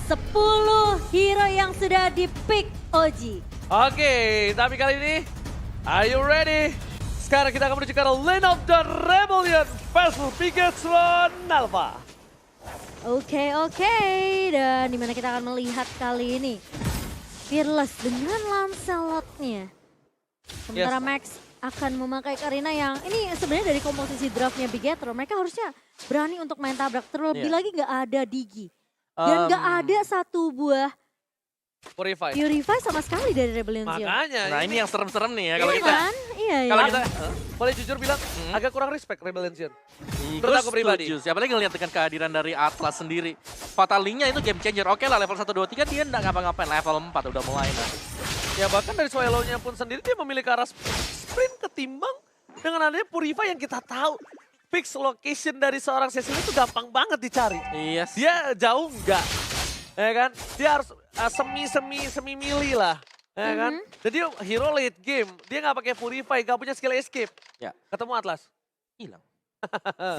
10 hero yang sudah di-pick Oji. Oke, tapi kali ini, are you ready? Sekarang kita akan menuju ke Lane of the Rebellion versus Bigetron Alpha. Oke, dan dimana kita akan melihat kali ini Fearless dengan Lancelot-nya. Sementara Max akan memakai Karina yang ini sebenarnya dari komposisi draftnya Bigetron, mereka harusnya berani untuk main tabrak. Terlebih lagi nggak ada Digi. Dan nggak ada satu buah Purify. sama sekali dari Rebellion Zion. Makanya. Nah ini yang serem-serem nih ya kalau Iya kita. kan? Iya. Kalau kita Boleh jujur bilang, agak kurang respect Rebellion Zion. Gue Menurut aku pribadi. setuju sih, apalagi ngeliat dengan kehadiran dari Atlas sendiri. Fatal-nya itu game changer. Oke lah level 1, 2, 3 dia nggak ngapa-ngapain. Level 4 udah mulai. Nah. Ya bahkan dari Swallow-nya pun sendiri dia memilih ke arah sprint ketimbang dengan adanya Purify yang kita tahu. Fix location dari seorang Cecil itu gampang banget dicari. Iya sih. Dia jauh enggak. Ya kan? Dia harus semi mili lah. Ya kan? Jadi hero late game, dia nggak pakai Purify, nggak punya skill escape. Ya. Ketemu Atlas. Hilang.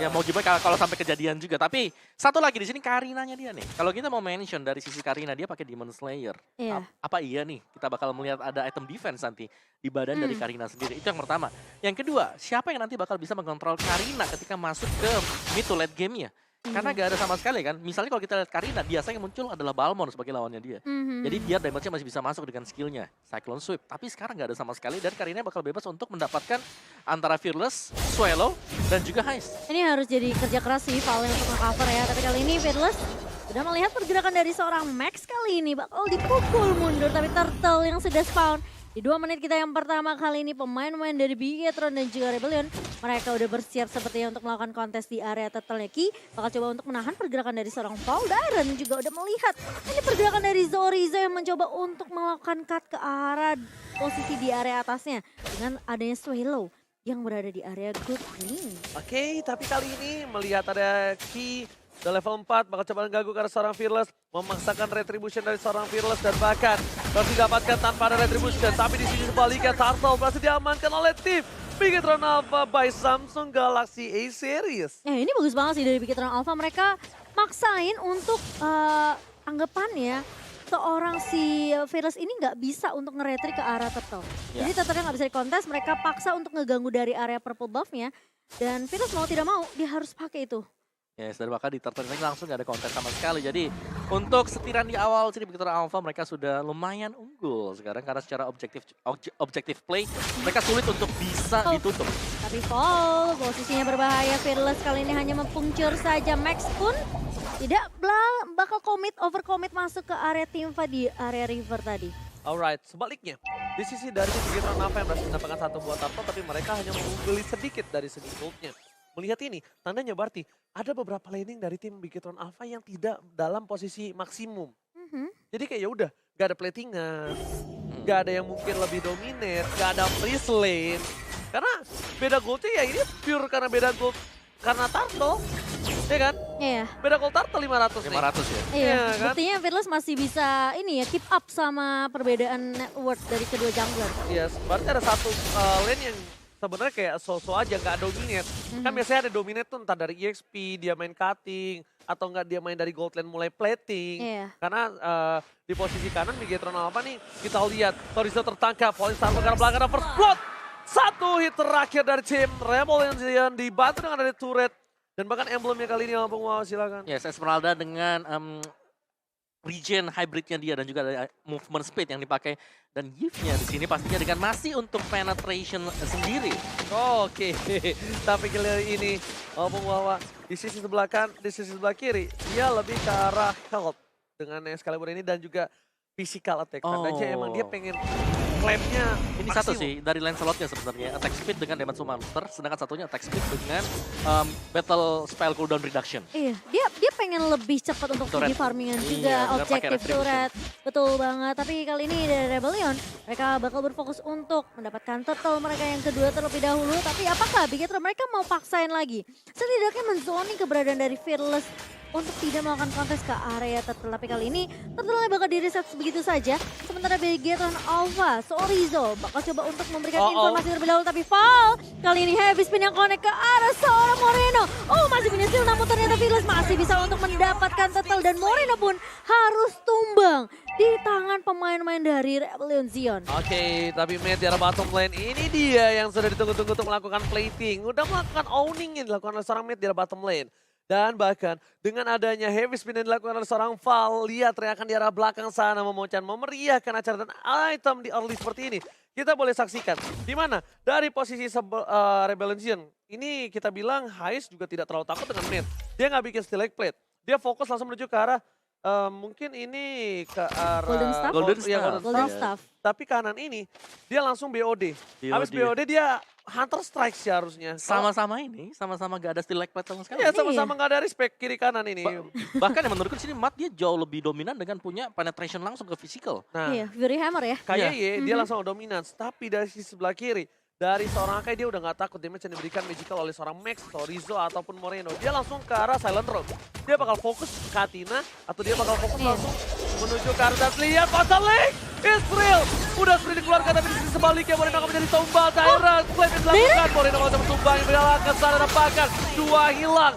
Ya mau gimana kalau sampai kejadian juga. Tapi satu lagi di sini Karinanya dia nih. Kalau kita mau mention dari sisi Karina dia pakai Demon Slayer. Iya. Apa iya nih kita bakal melihat ada item defense nanti di badan dari Karina sendiri. Itu yang pertama. Yang kedua, siapa yang nanti bakal bisa mengontrol Karina ketika masuk ke mid to late game-nya? Karena gak ada sama sekali kan. Misalnya kalau kita lihat Karina, biasanya muncul adalah Balmond sebagai lawannya dia. Jadi biar damage-nya masih bisa masuk dengan skillnya. Cyclone Sweep. Tapi sekarang gak ada sama sekali dan Karina bakal bebas untuk mendapatkan antara Fearless, Swallow, dan juga Heist. Ini harus jadi kerja keras sih Valen untuk nge-cover ya. Tapi kali ini Fearless sudah melihat pergerakan dari seorang Max kali ini. Bakal dipukul mundur tapi Turtle yang sudah spawn. Di 2 menit kita yang pertama kali ini pemain-pemain dari Bigetron dan juga Rebellion. Mereka udah bersiap sepertinya untuk melakukan kontes di area Turtle Ki. Bakal coba untuk menahan pergerakan dari seorang Paul Daren juga udah melihat. Ini pergerakan dari Zorizo yang mencoba untuk melakukan cut ke arah posisi di area atasnya. Dengan adanya Swallow yang berada di area good lane. Oke, tapi kali ini melihat ada Ki ke level 4, bakal coba mengganggu karena seorang Fearless, memaksakan retribution dari seorang Fearless dan bahkan harus didapatkan tanpa ada retribution. Tapi di sini sebaliknya Turtle berhasil diamankan oleh tim Bigetron Alpha by Samsung Galaxy A Series. Ini bagus banget sih dari Bigetron Alpha, mereka maksain untuk anggapannya seorang si Fearless ini nggak bisa untuk nge-retry ke arah Turtle. Jadi Turtle nggak bisa dikontes, mereka paksa untuk ngeganggu dari area purple buff-nya. Dan Fearless mau tidak mau, dia harus pakai itu. Yes, dan bahkan di Turtle ini langsung gak ada konten sama sekali. Jadi untuk setiran di awal sini Bigetron Alpha mereka sudah lumayan unggul sekarang karena secara objektif play mereka sulit untuk bisa ditutup. Tapi Paul posisinya berbahaya, Fearless kali ini hanya mempuncur saja. Max pun tidak bakal over commit masuk ke area Timva di area river tadi. Alright, sebaliknya di sisi dari Bigetron Alpha yang berhasil mendapatkan satu buah Turtle, tapi mereka hanya mengungguli sedikit dari segi goldnya. Melihat ini, tandanya berarti ada beberapa laning dari tim Bigetron Alpha yang tidak dalam posisi maksimum. Jadi kayak ya udah, gak ada platingan, gak ada yang mungkin lebih dominate, gak ada freeze lane. Karena beda goldnya ya ini pure karena beda gold karena Turtle, ya kan? Iya. Beda gold Turtle 500 nih. 500 ya. Iya, kan? buktinya Fearless masih bisa ini ya keep up sama perbedaan net worth dari kedua jungler. Yes, berarti ada satu lane yang sebenarnya kayak so-so aja, nggak dominate. Kan biasanya ada dominate tuh entah dari EXP, dia main cutting, atau enggak dia main dari gold lane mulai plating. Iya. Karena di posisi kanan Bigetron Alpha nih, kita lihat Torizo tertangkap, Falling Star karena belakang first blood. Satu hit terakhir dari tim Rebellion Zion dibantu dengan dari turret. Dan bahkan emblemnya kali ini Lampung, wow silakan. Yes, Esmeralda dengan regen hybridnya dia dan juga ada movement speed yang dipakai dan gift-nya di sini pastinya dengan masih untuk penetration sendiri. Oke, tapi kali ini Lampung bahwa di sisi sebelah di sisi sebelah kiri dia lebih ke arah health dengan Excalibur ini dan juga physical attack. Tandanya emang dia pengen claimnya Ini satu sih dari Lancelot-nya sebenarnya attack speed dengan damage monster, sedangkan satunya attack speed dengan battle spell cooldown reduction. Iya, dia pengen lebih cepat untuk Turret. di farmingan Iya, juga, dengan pakai objektif retribution. turret. Betul banget, tapi kali ini dari Rebellion, mereka bakal berfokus untuk mendapatkan turtle mereka yang kedua terlebih dahulu. Tapi apakah Bigetron mereka mau paksain lagi? Setidaknya menzoni keberadaan dari Fearless untuk tidak melakukan kontes ke area Turtle. Tapi kali ini Turtle bakal di-reset begitu saja. Sementara Bigetron Alpha, Sorizo bakal coba untuk memberikan informasi terlebih dahulu. Tapi foul, kali ini Heavy Spin yang connect ke arah seorang Moreno. Oh, masih punya skill, namun ternyata Fearless masih bisa untuk mendapatkan Turtle. Dan Moreno pun harus tumbang di tangan pemain-pemain dari Rebellion Zion. Oke, tapi mid di arah bottom lane ini dia yang sudah ditunggu-tunggu untuk melakukan plating. Udah melakukan owning yang dilakukan oleh seorang mid di arah bottom lane. Dan bahkan dengan adanya heavy spin yang dilakukan oleh seorang Val, lihat teriakan di arah belakang sana memocan, memeriahkan acara dan item di early seperti ini. Kita boleh saksikan di mana dari posisi Rebellion Zion ini kita bilang Hais juga tidak terlalu takut dengan mid. Dia nggak bikin steal plate, dia fokus langsung menuju ke arah mungkin ini ke arah Golden Staff. Tapi kanan ini dia langsung BOD. Habis BOD dia Hunter Strike sih harusnya. Sama-sama ini, sama-sama gak ada steal plate sama sekali. Iya, sama-sama gak ada respect kiri kanan ini. Bahkan yang menurutku sini Matt dia jauh lebih dominan dengan punya penetration langsung ke physical. Nah, Iya, Fury Hammer ya. kayak dia langsung dominan. Tapi dari sisi sebelah kiri, dari seorang Akai dia udah gak takut damage yang diberikan magical oleh seorang Max, Torizo ataupun Moreno. Dia langsung ke arah Silent Road. Dia bakal fokus ke Katina atau dia bakal fokus langsung menuju ke arah dan lihat pasal link. Israel udah sprint dikeluarkan tapi di sisi sebaliknya Moreno akan menjadi tumbal. Tyrant claim yang dilakukan. Moreno mau coba tumbang yang berjalan ke sana dan bahkan 2 hilang.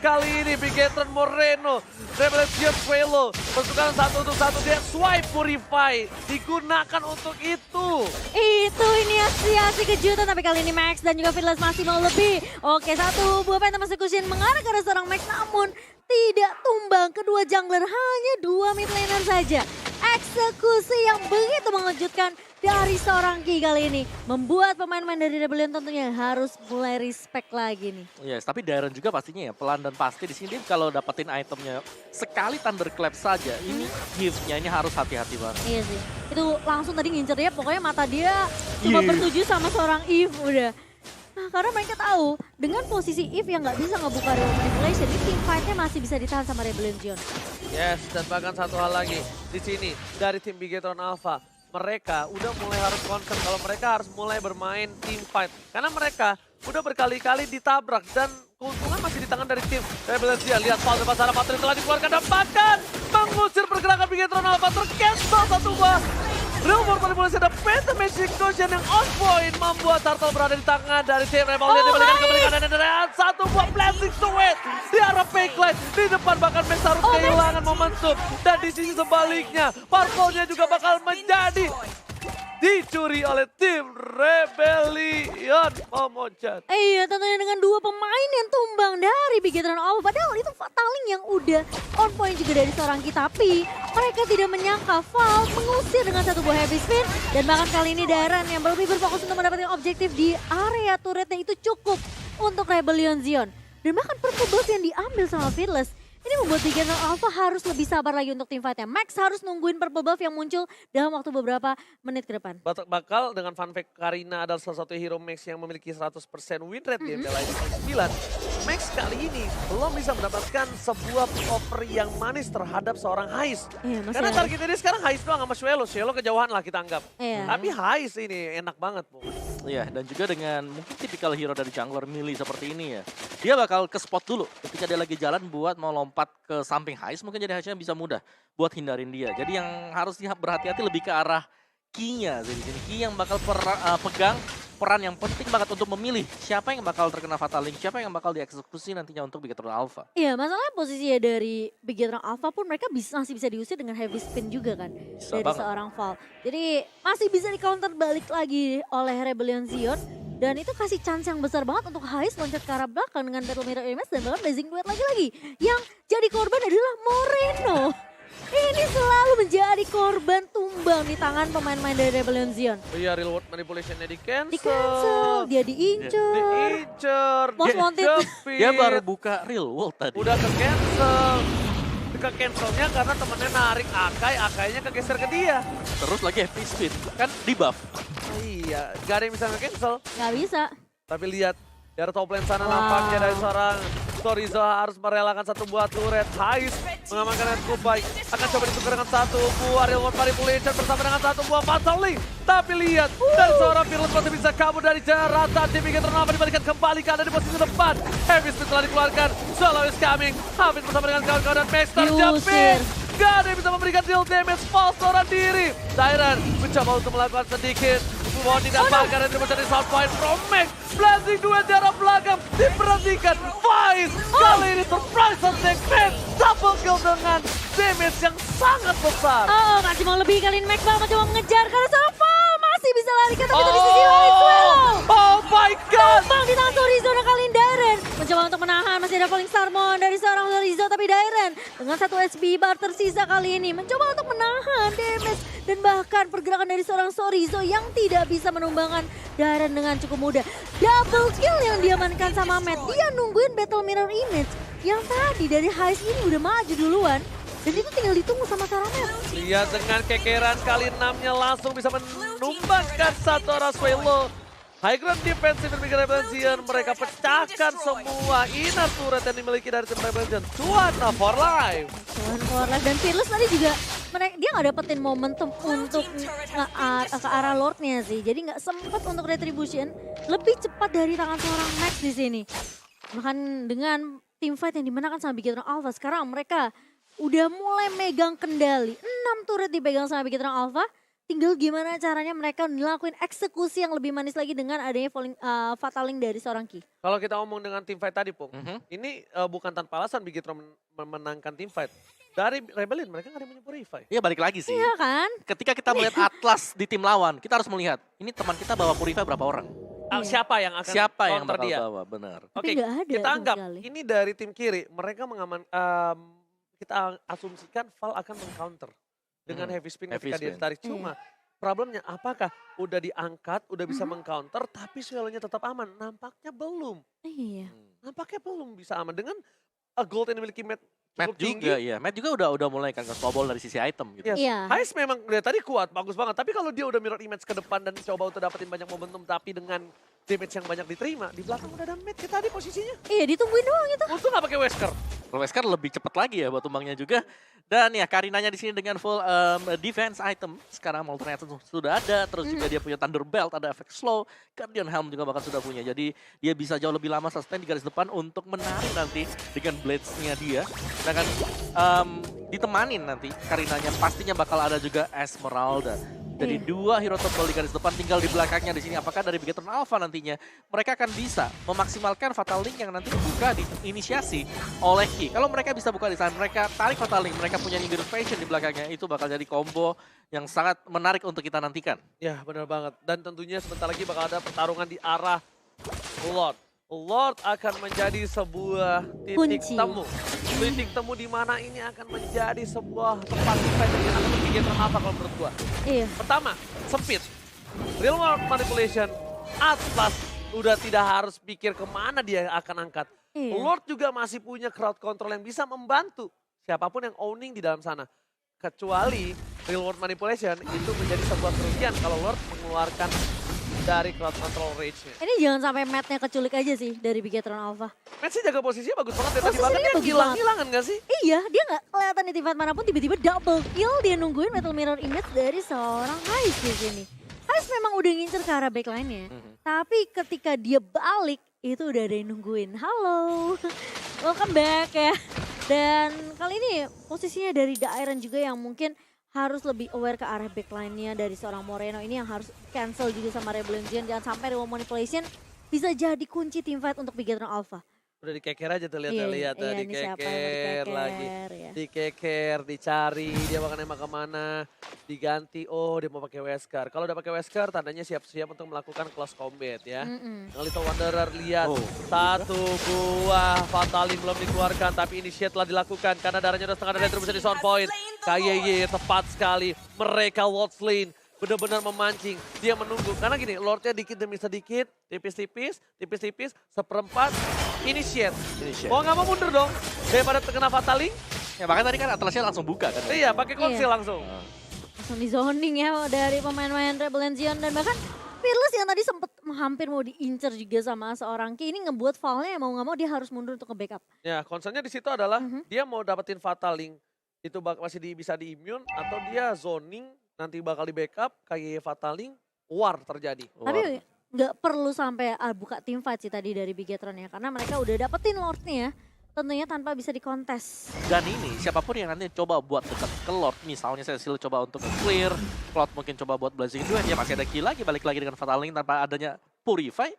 Kali ini Bigetron Moreno, Rebellion Velo, pasukan 1 untuk 1, dia swipe Purify, digunakan untuk itu. Itu ini aksi kejutan, tapi kali ini Max dan juga Fearless masih mau lebih. Oke, satu buah Phantom Execution mengarah ke arah seorang Max, namun tidak tumbang. Kedua jungler hanya 2 mid laner saja. Eksekusi yang begitu mengejutkan dari seorang Ki kali ini membuat pemain-pemain dari Rebellion tentunya harus mulai respect lagi nih. Yes, tapi Darren juga pastinya ya pelan dan pasti di sini dia kalau dapetin itemnya sekali Thunderclap saja, ini gift-nya ini harus hati-hati banget. Iya sih, itu langsung tadi ngincer dia, pokoknya mata dia cuma bertuju sama seorang Eve udah. Nah, karena mereka tahu dengan posisi Eve yang nggak bisa ngebuka real manipulation, ini team fight-nya masih bisa ditahan sama Rebellion Zion. Yes, dan bahkan satu hal lagi di sini dari tim Bigetron Alpha, mereka udah mulai harus concern kalau mereka harus mulai bermain team fight. Karena mereka udah berkali-kali ditabrak dan keuntungan masih di tangan dari tim Rebellion Zion. Lihat Paul depan sana, Patrick telah dikeluarkan dan bahkan mengusir pergerakan Bigetron Alpha, tercancel satu buah. Real World Manipulation ada Phantom Execution yang on point membuat Turtle berada di tangan dari tim Rebellion. Diberikan kembali kanan dan satu buah Blessing Sweat di arah backline. Di depan bahkan Max harus kehilangan momentum. Dan di sisi sebaliknya, Purple-nya juga bakal menjadi dicuri oleh tim Rebellion. Momocan. Iya, tentunya dengan 2 pemain yang tumbang dari Bigetron Alpha. Padahal itu Fataling yang udah on point juga dari seorang kita. Tapi mereka tidak menyangka Val mengusir dengan 1 buah heavy spin. Dan bahkan kali ini Darren yang lebih berfokus untuk mendapatkan objektif di area turretnya itu cukup untuk Rebellion Zion. Dan bahkan purple buff yang diambil sama Fearless. Ini membuat Bigetron Alpha harus lebih sabar lagi untuk tim fight-nya. Max harus nungguin purple buff yang muncul dalam waktu beberapa menit ke depan. Bakal dengan fun fact Karina adalah salah satu hero Max yang memiliki 100% win rate di MPL 9. Max kali ini belum bisa mendapatkan sebuah offer yang manis terhadap seorang Hais. Iya, Karena target ini sekarang Hais doang sama Shwelo. Shwelo kejauhan lah kita anggap. Iya. Tapi Hais ini enak banget, Bu. Iya, dan juga dengan mungkin tipikal hero dari jungler melee seperti ini ya. Dia bakal ke spot dulu ketika dia lagi jalan buat mau lompat ke samping Hais, mungkin jadi Haisnya bisa mudah buat hindarin dia. Jadi yang harus berhati-hati lebih ke arah Ki-nya. Jadi Ki yang bakal pegang peran yang penting banget untuk memilih siapa yang bakal terkena Fatal Link, siapa yang bakal dieksekusi nantinya untuk Bigetron Alpha. Iya, masalahnya posisinya dari Bigetron Alpha pun mereka masih bisa diusir dengan heavy spin juga kan. Bisa dari banget. seorang Val. Jadi masih bisa di counter balik lagi oleh Rebellion Zion. Dan itu kasih chance yang besar banget untuk Hais loncat ke arah belakang dengan Battle Mirror Image dan bahkan Blazing Duet lagi. Yang jadi korban adalah Moreno. Ini selalu menjadi korban tumbang di tangan pemain-pemain dari Rebellion Zion. Iya, real world manipulation-nya di cancel. Di cancel, dia diincer. Diincer, Most wanted. Dia baru buka real world tadi. Udah ke cancel. Ke cancelnya karena temennya narik Akai, Akainya kegeser ke dia. Terus lagi heavy speed, kan di buff. Oh iya, gak ada yang bisa nge-cancel. Gak bisa. Tapi lihat, dari top lane sana nampaknya dari seorang Torizo harus merelakan 1 buah turret. Hais mengamankan net cukup baik. Akan coba ditukar dengan 1 buah real world manipulation bersama dengan 1 buah Fatal Link. Tapi lihat, dari seorang Fearless masih bisa kabur dari jeratan. Tim Bigetron Alpha dibalikan kembali ke ada di posisi depan. Heavy Speed telah dikeluarkan. Swallow is coming. Hafiz bersama dengan kawan-kawan dan Max terjepit. Diusir. Gak ada yang bisa memberikan deal damage. False seorang diri. Tyran mencoba untuk melakukan sedikit. Warning dan pagar yang dibuat dari South Point from Max. Blazing duet di arah belakang. Diperhatikan. Vice. Kali ini surprise attack Max. Double kill dengan damage yang sangat besar. Oh, masih mau lebih kali ini Max Bang mencoba mengejar karena seorang Fall masih bisa larikan tapi dari sisi lain Swallow. Oh my god. Bang di tangan Sorizo dan kali ini Dairen mencoba untuk menahan, masih ada Falling Starmon dari seorang Sorizo tapi Dairen dengan 1 HP bar tersisa kali ini mencoba untuk menahan damage dan bahkan pergerakan dari seorang Sorizo yang tidak bisa menumbangkan Dairen dengan cukup mudah. Double kill yang diamankan sama Matt, dia nungguin Battle Mirror Image yang tadi dari Heist ini udah maju duluan. Dan itu tinggal ditunggu sama Saramet. Lihat dengan kekeran kali 6-nya langsung bisa menumbangkan satu arah Swallow. High ground defensive dan Big Rebellion. Mereka pecahkan semua inner turret yang dimiliki dari tim Rebellion. Cuan for life. Cuan for life. Dan Fearless tadi juga dia nggak dapetin momentum untuk ke arah Lordnya sih. Jadi nggak sempat untuk retribution. Lebih cepat dari tangan seorang Max di sini. Bahkan dengan teamfight yang dimenangkan sama Bigetron Alpha. Sekarang mereka udah mulai megang kendali. 6 turret dipegang sama Bigetron Alpha. Tinggal gimana caranya mereka ngelakuin eksekusi yang lebih manis lagi dengan adanya fataling dari seorang Ki. Kalau kita ngomong dengan teamfight tadi, Pung. Ini bukan tanpa alasan Bigetron memenangkan teamfight. Dari Rebellion mereka nggak ada yang punya Purify. Iya balik lagi sih. Iya kan? Ketika kita melihat Atlas di tim lawan, kita harus melihat ini teman kita bawa Purify berapa orang. Siapa yang akan Siapa yang counter bakal dia? bawa, benar. Oke, Tapi nggak ada kita sama anggap sekali. ini dari tim kiri. Mereka kita asumsikan Val akan meng-counter dengan heavy spin Heavy ketika dia spin. ditarik. Cuma problemnya apakah udah diangkat, udah bisa meng-counter tapi Swallow-nya tetap aman? Nampaknya belum. Iya. Nampaknya belum bisa aman dengan gold yang dimiliki Matt Matt cukup tinggi. juga, iya. Matt juga udah mulai kan nge-snowball dari sisi item gitu. Yes. Iya. Heist memang dari tadi kuat, bagus banget. Tapi kalau dia udah mirror image ke depan dan coba untuk dapetin banyak momentum tapi dengan damage yang banyak diterima, di belakang udah ada Matt kita tadi posisinya. Iya ditungguin doang itu. Untung gak pakai Wesker. Kalau Wesker lebih cepat lagi ya buat tumbangnya juga. Dan ya Karinanya di sini dengan full defense item. Sekarang alternate sudah ada. Terus juga dia punya Thunder Belt, ada efek slow. Guardian Helm juga bahkan sudah punya. Jadi dia bisa jauh lebih lama sustain di garis depan untuk menarik nanti dengan blades-nya dia. Sedangkan ditemanin nanti Karinanya pastinya bakal ada juga Esmeralda. Jadi dua hero tebal di garis depan tinggal di belakangnya di sini. Apakah dari Bigetron Alpha nantinya mereka akan bisa memaksimalkan Fatal Link yang nanti dibuka diinisiasi oleh Ki. Kalau mereka bisa buka di sana, mereka tarik Fatal Link, mereka punya Nimbus Fashion di belakangnya. Itu bakal jadi combo yang sangat menarik untuk kita nantikan. Ya benar banget. Dan tentunya sebentar lagi bakal ada pertarungan di arah Lord. Lord akan menjadi sebuah titik Kunci. temu. Titik temu di mana ini akan menjadi sebuah tempat fight yang akan berpikirkan apa kalau menurut gua. Iya. Pertama, sempit. Real world manipulation. Atlas udah tidak harus pikir kemana dia akan angkat. Iya. Lord juga masih punya crowd control yang bisa membantu siapapun yang owning di dalam sana. Kecuali real world manipulation itu menjadi sebuah kerugian kalau Lord mengeluarkan dari crowd control rage-nya. Ini jangan sampai Matt-nya keculik aja sih dari Bigetron Alpha. Matt sih jaga posisinya bagus banget. Tadi Posisinya bahkan dia bagus hilang-hilangan gak sih? Iya, dia nggak kelihatan di tempat manapun tiba-tiba double kill dia nungguin Battle Mirror Image dari seorang Heist di sini. Heist memang udah ngincer ke arah backline-nya. Tapi ketika dia balik itu udah ada yang nungguin. Halo, welcome back ya. Dan kali ini posisinya dari Dairen juga yang mungkin harus lebih aware ke arah backline-nya dari seorang Moreno ini yang harus cancel juga sama Rebellion. Jangan sampai Real Manipulation bisa jadi kunci teamfight untuk Bigetron Alpha. Udah dikeker aja tuh lihat Iya, lihat iya, ini siapa yang mau dikeker lagi. ya. Dikeker, dicari, dia bakal nembak kemana, diganti, oh dia mau pakai Wesker. Kalau udah pakai Wesker tandanya siap-siap untuk melakukan close combat ya. Yang Little Wanderer lihat, satu buah Fataling belum dikeluarkan tapi initiate telah dilakukan karena darahnya udah setengah dari terus di sound point. KYY tepat sekali, mereka Lord's Lane. Benar-benar memancing, dia menunggu. Karena gini, Lordnya dikit demi sedikit, tipis-tipis, seperempat, initiate. Mau nggak mau mundur dong, daripada terkena Fataling. Ya bahkan tadi kan Atlasnya langsung buka kan. Iya, pakai konsil langsung. Langsung di zoning ya dari pemain-pemain Rebellion dan bahkan Fearless yang tadi sempat hampir mau diincer juga sama seorang Ki. Ini ngebuat Val-nya mau nggak mau dia harus mundur untuk nge-backup. Ya, concernnya di situ adalah dia mau dapetin Fataling. Itu masih bisa di-immune atau dia zoning. Nanti bakal di backup, kayak Fataling, war terjadi. Tapi nggak perlu sampai buka team fight sih tadi dari Bigetron ya. Karena mereka udah dapetin Lord-nya. tentunya tanpa bisa dikontes. Dan ini siapapun yang nanti coba buat dekat ke Lord, misalnya Cecil coba untuk clear, Cloud mungkin coba buat Blazing Duet, ya masih ada kill lagi, balik lagi dengan Fataling tanpa adanya Purify.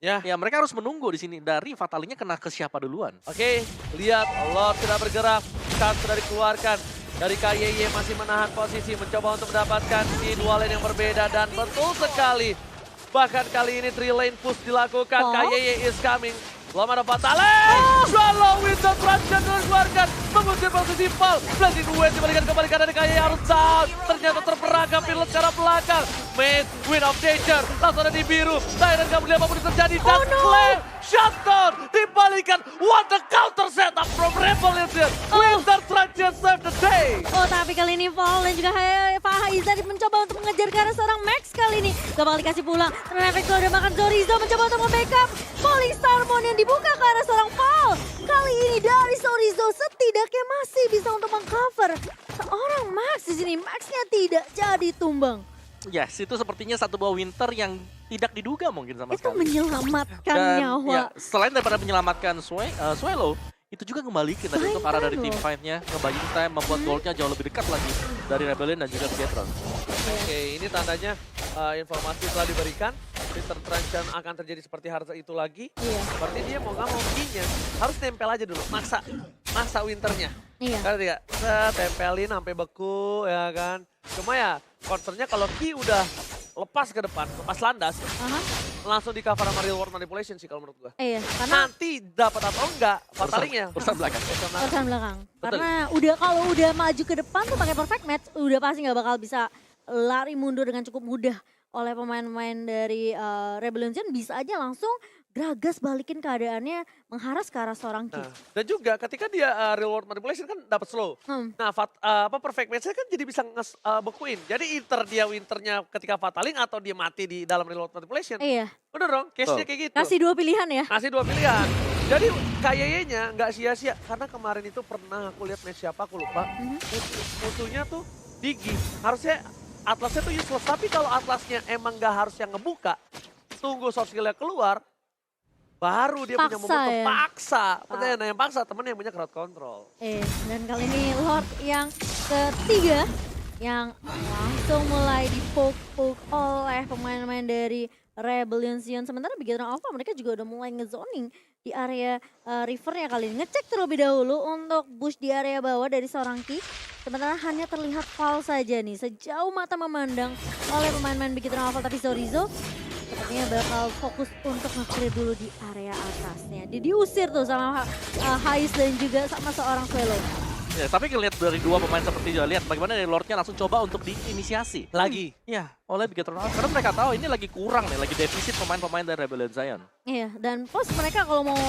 Ya. Ya mereka harus menunggu di sini dari Fatalingnya kena ke siapa duluan. Oke, lihat Lord sudah bergerak, Khan sudah dikeluarkan. Dari KYY masih menahan posisi, mencoba untuk mendapatkan di dua lane yang berbeda. Dan betul sekali, bahkan kali ini 3 lane push dilakukan. KYY is coming. Belum ada Fataling. Swallow Winter Transition dikeluarkan. Mengusir posisi Val. Blazing Duet dibalikan kembali karena KYY harus down. Ternyata terperangkap Fearless ke arah belakang. Maze, Wind of Nature, langsung ada di biru. Tyrant gak boleh apapun yang terjadi. Dan Claim, shutdown, dibalikan. What the counter setup from Revolution. Winter Transition save the day. Oh, tapi kali ini Val dan juga Fahaiza mencoba untuk mengejar ke arah seorang Max kali ini. Gak bakal dikasih pulang. Ternyata udah makan Zorizo mencoba untuk membackup. Falling Starmon yang dibuka ke arah seorang Val. Kali ini dari Zorizo setidaknya masih bisa untuk mengcover seorang Max di sini. Maxnya tidak jadi tumbang. Yes, itu sepertinya satu buah Winter yang tidak diduga mungkin sama Itu sekali. menyelamatkan Dan nyawa. ya, selain daripada menyelamatkan Swallow, itu juga kembalikan tadi untuk arah dari team fight-nya. Nge-buying time, membuat gold-nya jauh lebih dekat lagi dari Rebellion dan juga Bigetron. Oke, ini tandanya informasi telah diberikan. Winter Transition akan terjadi seperti harus itu lagi. Iya. Seperti dia mau nggak mau key-nya harus tempel aja dulu, maksa winternya. Iya. Kan tidak, tempelin sampai beku ya kan. Cuma ya concernnya kalau key udah lepas ke depan, lepas landas, Aha. langsung di cover sama real world manipulation sih kalau menurut gua. Iya, karena Nanti dapat atau enggak, fatalingnya. Urusan belakang. urusan belakang. Betul. Karena kalau udah maju ke depan tuh pakai perfect match, udah pasti nggak bakal bisa lari mundur dengan cukup mudah oleh pemain-pemain dari Rebellion. Bisa aja langsung Gragas balikin keadaannya mengharass ke arah seorang Ki. Nah, dan juga ketika dia real world manipulation kan dapat slow. Nah, perfect match-nya kan jadi bisa bekuin. Jadi winternya ketika fataling atau dia mati di dalam real world manipulation. Iya, Udah dong, case-nya kayak gitu. kasih dua pilihan ya. Kasih dua pilihan. Jadi KYY-nya nggak sia-sia. Karena kemarin itu pernah aku lihat match siapa, aku lupa. Musuhnya tuh Digi. Harusnya Atlasnya tuh useless. Tapi kalau Atlasnya emang nggak harus yang ngebuka, tunggu soft skill-nya keluar, baru dia punya Paksa momentum ya? paksa. Nah, yang paksa temen yang punya crowd control. Dan kali ini Lord yang ketiga yang langsung mulai dipuk-puk oleh pemain-pemain dari Rebellion. Sementara Bigetron Alpha mereka juga udah mulai ngezoning di area rivernya kali ini. Ngecek terlebih dahulu untuk push di area bawah dari seorang Ki. Sementara hanya terlihat Val saja nih sejauh mata memandang oleh pemain-pemain Bigetron Alpha. Tapi Zorizo sepertinya bakal fokus untuk nge-clear dulu di area atasnya. Diusir tuh sama Hais dan juga sama seorang Swallow. Ya, tapi lihat dari dua pemain seperti itu, lihat bagaimana dari Lordnya langsung coba untuk diinisiasi. Lagi. Ya, oleh Bigetron Alpha. Karena mereka tahu ini lagi kurang nih, lagi defisit pemain-pemain dari Rebellion Zion. Iya, dan plus mereka kalau mau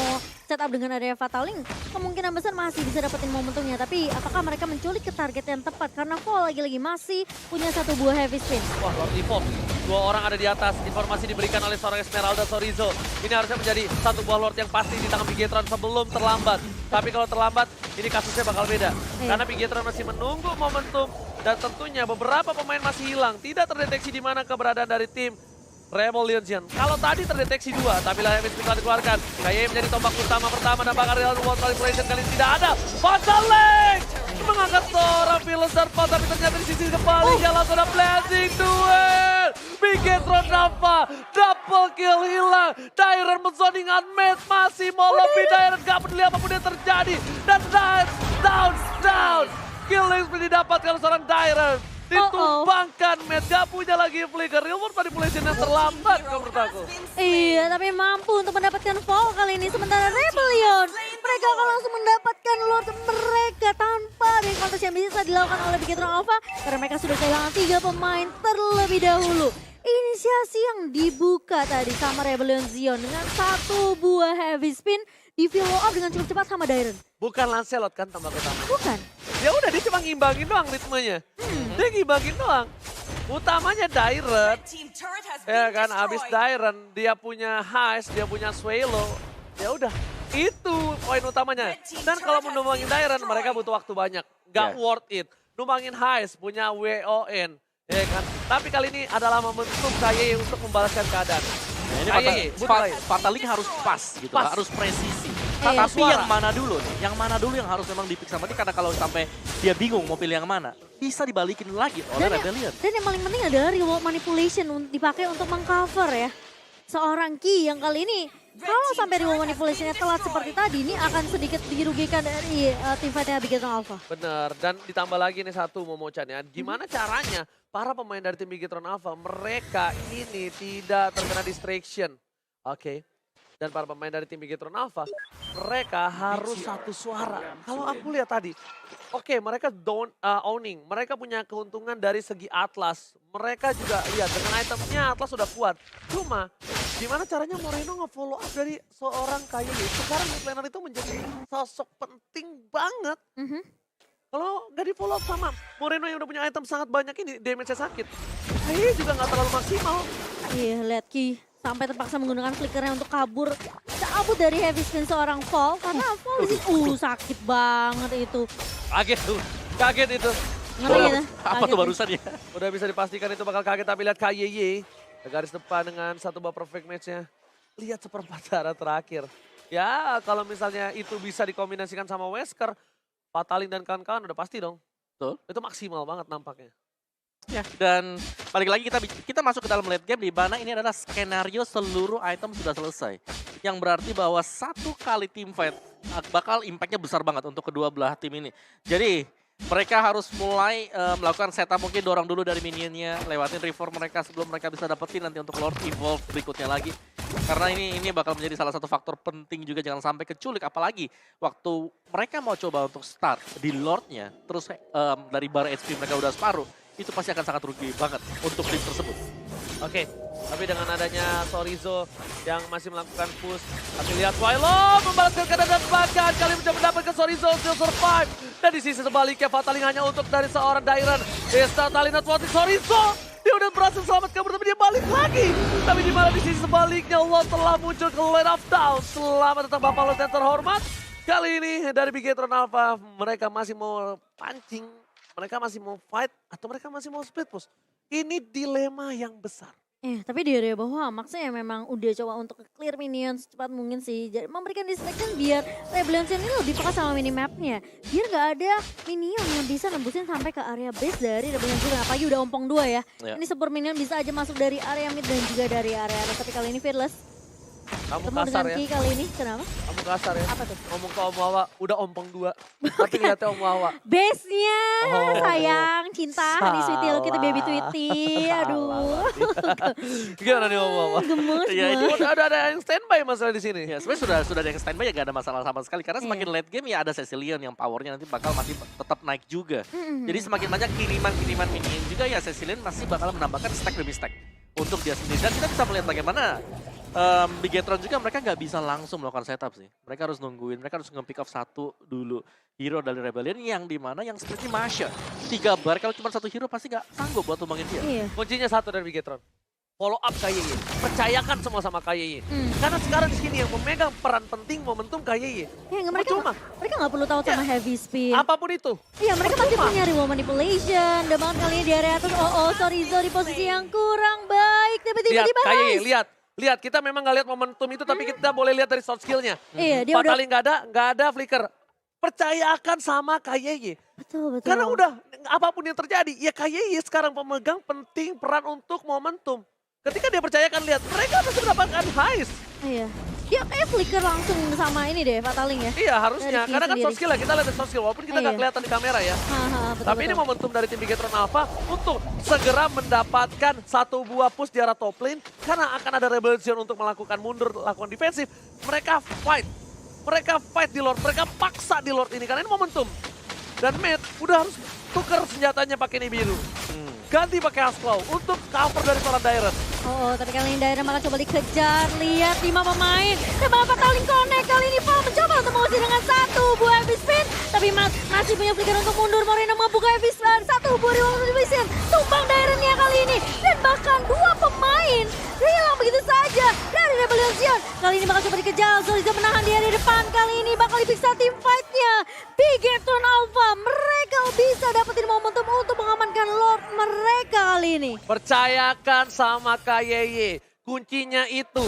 setup dengan area Fataling, kemungkinan besar masih bisa dapetin momentumnya. Tapi apakah mereka menculik ke target yang tepat? Karena Val lagi-lagi masih punya satu buah heavy spin. Wah, Lord Evolve. Dua orang ada di atas. Informasi diberikan oleh seorang Esmeralda Zorizo. Ini harusnya menjadi satu buah Lord yang pasti di tangan Bigetron sebelum terlambat. Tapi kalau terlambat, ini kasusnya bakal beda. Karena Bigetron masih menunggu momentum. Dan tentunya beberapa pemain masih hilang. Tidak terdeteksi di mana keberadaan dari tim Rebellion. Kalau tadi terdeteksi dua, tapi lah Heavy Spin telah dikeluarkan. KYY menjadi tombak utama pertama dan bakal real world manipulation kali ini tidak ada. Fataling mengangkat seorang Fearless dan Val, tapi ternyata di sisi sebaliknya langsung ada Blazing Duel. Bigetron Alpha, double kill hilang. Dairon menzoning unmet, masih mau lebih. Dairon gak peduli apapun yang terjadi. Dan down. Killing spree didapatkan seorang Dairon. Ditumbangkan, Matt gak punya lagi flicker. Real world manipulation yang terlambat menurut aku. Iya, tapi mampu untuk mendapatkan Val kali ini. Sementara Rebellion, mereka akan langsung mendapatkan Lord mereka tanpa ada kontes yang bisa dilakukan oleh Bigetron Alpha. Karena mereka sudah kehilangan 3 pemain terlebih dahulu. Inisiasi yang dibuka tadi sama Rebellion Zion dengan satu buah heavy spin di follow up dengan cukup cepat sama Dairon. Bukan Lancelot kan tombak utama. Bukan. Ya udah dia cuma ngimbangin doang ritmenya. Dia ngimbangin doang. Utamanya Dairon. Ya kan abis Dairon dia punya Hais, dia punya Swallow. Ya udah itu poin utamanya. Dan kalau mau numbangin Dairon mereka butuh waktu banyak. Gak worth it. Numbangin Hais punya WON. Ya kan. Tapi kali ini adalah momentum KYY untuk membalaskan keadaan. Nah, ini Fataling harus pas gitu, harus presisi. Iya. Tapi yang mana dulu nih? Yang mana dulu yang harus memang dipik sama dia? Karena kalau sampai dia bingung mau pilih yang mana, bisa dibalikin lagi oleh Rebellion. Dan yang paling penting adalah reward manipulation dipakai untuk mengcover ya. Seorang Ki yang kali ini kalau sampai reward manipulationnya telat seperti tadi, ini akan sedikit dirugikan dari tim fightnya Bigetron Alpha. Bener, dan ditambah lagi nih satu Momo-chan ya. Gimana caranya para pemain dari tim Bigetron Alpha, mereka ini tidak terkena distraction. Oke. Dan para pemain dari tim Bigetron Alpha, mereka harus satu suara. Kalau aku lihat tadi, oke, mereka owning, mereka punya keuntungan dari segi Atlas. Mereka juga lihat dengan itemnya Atlas sudah kuat. Cuma gimana caranya Moreno nge-follow up dari seorang KYY. Sekarang mid laner itu menjadi sosok penting banget. Kalau nggak di follow up sama Moreno yang udah punya item sangat banyak ini, damage-nya sakit. KYY juga nggak terlalu maksimal. Iya, lihat Ki sampai terpaksa menggunakan flickernya untuk kabur dari heavy spin seorang Fall. Karena Fall di sini, sakit banget itu. Kaget itu. Ngeri ya. Apa tuh barusan ya? Udah bisa dipastikan itu bakal kaget, tapi lihat KYY. Garis depan dengan satu buah perfect match-nya. Lihat seperempat darah terakhir. Ya kalau misalnya itu bisa dikombinasikan sama Wesker, Fataling dan kawan-kawan udah pasti dong. Betul. Itu maksimal banget nampaknya. Ya, dan balik lagi kita masuk ke dalam late game di mana ini adalah skenario seluruh item sudah selesai. Yang berarti bahwa satu kali team fight bakal impact-nya besar banget untuk kedua belah tim ini. Jadi mereka harus mulai melakukan setup, mungkin dorong dulu dari minionnya, lewatin reform mereka sebelum mereka bisa dapetin nanti untuk Lord Evolve berikutnya lagi. Karena ini bakal menjadi salah satu faktor penting juga, jangan sampai keculik. Apalagi waktu mereka mau coba untuk start di Lordnya, terus dari bar HP mereka udah separuh, itu pasti akan sangat rugi banget untuk tim tersebut. Oke, tapi dengan adanya Sorizo yang masih melakukan push. Tapi lihat Twilo membalaskan keadaan dan bahkan kali mencoba mendapatkan Sorizo still survive. Dan di sisi sebaliknya Fataling hanya untuk dari seorang Dairon. Desta Talina Twati Sorizo. Dia udah berhasil selamat kabur tapi dia balik lagi. Tapi di mana di sisi sebaliknya Allah telah muncul ke lane of down. Selamat datang Bapak Los yang terhormat. Kali ini dari Bigetron Alpha mereka masih mau pancing. Mereka masih mau fight atau mereka masih mau split push. Ini dilema yang besar. Tapi di area bawah maksudnya memang udah coba untuk clear minion secepat mungkin sih. Jadi memberikan distraction biar Rebellion ini lebih peka sama minimapnya. Biar gak ada minion yang bisa nembusin sampai ke area base dari Rebellion juga. Apalagi udah ompong 2 ya. Ya. Ini super minion bisa aja masuk dari area mid dan juga dari area atas. Tapi kali ini Fearless Kamu ketemu kasar dengan ya. Ki kali ini. Kenapa? Kamu kasar ya. Apa tuh? Ngomong ke Om Wawa udah ompong 2. Tapi lihatnya Om Wawa. Base-nya Oh. sayang, cinta, nih sweetie lo kita baby Salah. tweety. Aduh. Gimana nih Om Wawa? Gemes Iya, gue. itu Ada yang standby masalah di sini. Ya sebenarnya sudah ada yang standby ya, gak ada masalah sama sekali. Karena semakin late game ya ada Cecilion yang powernya nanti bakal masih tetap naik juga. Jadi semakin banyak kiriman minion juga ya Cecilion masih bakal menambahkan stack demi stack untuk dia sendiri. Dan kita bisa melihat bagaimana Bigetron juga mereka nggak bisa langsung melakukan setup sih. Mereka harus nungguin, mereka harus nge-pick off satu dulu hero dari Rebellion yang dimana yang seperti Masha. 3 bar kalau cuma satu hero pasti nggak sanggup buat tumbangin dia. Iya. Kuncinya satu dari Bigetron. Follow up KYY. Percayakan semua sama KYY. Karena sekarang di sini yang memegang peran penting momentum KYY. Ya, mereka Cuma nggak perlu tahu sama heavy spin. apapun itu. Iya, mereka pasti Percuma. punya reward manipulation. Dan banget kali ini di area atas. Sorizo di posisi yang kurang baik. Tapi Lihat tiba-tiba KYY, nice. lihat kita memang nggak lihat momentum itu, tapi kita boleh lihat dari soft skillnya. Iya, dia udah. Fataling nggak ada flicker. Percayakan sama KYY. Betul. Karena udah apapun yang terjadi, ya KYY sekarang pemegang penting peran untuk momentum. Ketika dia percayakan, lihat mereka harus mendapatkan heist. Iya. Dia kayak flicker langsung sama ini deh, Fataling ya. Iya harusnya, Dari karena kan sendiri. soft skill ya, kita lihat dari soft skill. Walaupun kita nggak Iya. kelihatan di kamera ya. Betul, Tapi ini momentum dari tim Bigetron Alpha untuk segera mendapatkan satu buah push di arah top lane. Karena akan ada Rebellion untuk melakukan mundur, lakukan defensif. Mereka fight di Lord, mereka paksa di Lord ini karena ini momentum. Dan Matt udah harus tuker senjatanya pakai Nibiru. Ganti pakai Asclaw untuk cover dari seorang Dairon. Tapi kali ini Dairon bakal coba dikejar. Lihat 5 pemain. Tembakan Fataling connect. Kali ini Paul mencoba untuk mengusir dengan 1 buah heavy spin. Tapi masih punya flicker untuk mundur. Moreno membuka heavy spin. 1 buah reward manipulation. Tumbang Daironnya kali ini. Dan bahkan 2 pemain hilang begitu saja dari Rebellion. Kali ini bakal coba dikejar. Sorizo menahan dia di depan. Kali ini bakal dipisah tim fight-nya. Bigetron Alpha. Mereka bisa dapetin momentum untuk mengamankan Lord mereka kali ini. Percayakan sama KYY. Kuncinya itu.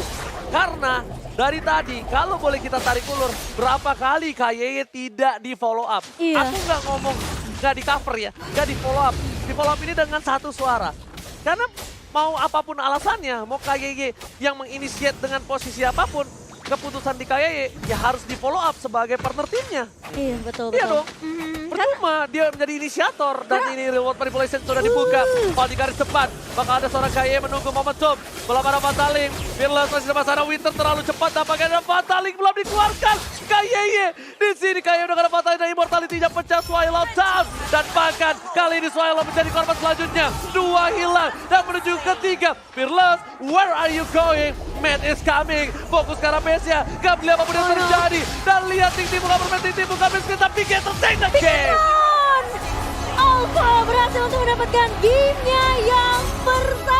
Karena Dari tadi, kalau boleh kita tarik ulur, berapa kali KYY tidak di follow up? Iya. Aku nggak ngomong, nggak di cover ya, nggak di follow up. Di follow up ini dengan satu suara. Karena mau apapun alasannya, mau KYY yang menginisiat dengan posisi apapun, keputusan di KYY ya harus di follow up sebagai partner timnya. Iya betul. Iya dong. Mhm. Percuma dia menjadi inisiator dan ini reward manipulation sudah dibuka. Kalau di garis depan bakal ada seorang KYY menunggu momentum. Belum ada Fataling. Fearless masih depan sana. Winter terlalu cepat tampaknya ada Fataling belum dikeluarkan. KYY di sini KYY udah ada Fataling dan immortality-nya pecah. Swallow down. Dan bahkan kali ini Swallow menjadi korban selanjutnya. 2 hilang dan menuju ketiga. Fearless, where are you going? Man is coming. Fokus ke arah base-nya. Gak beli apapun yang terjadi. Dan lihat Ting bukan bermain Ting bukan miskin tapi get take the game. Alpha berhasil untuk mendapatkan gamenya yang pertama.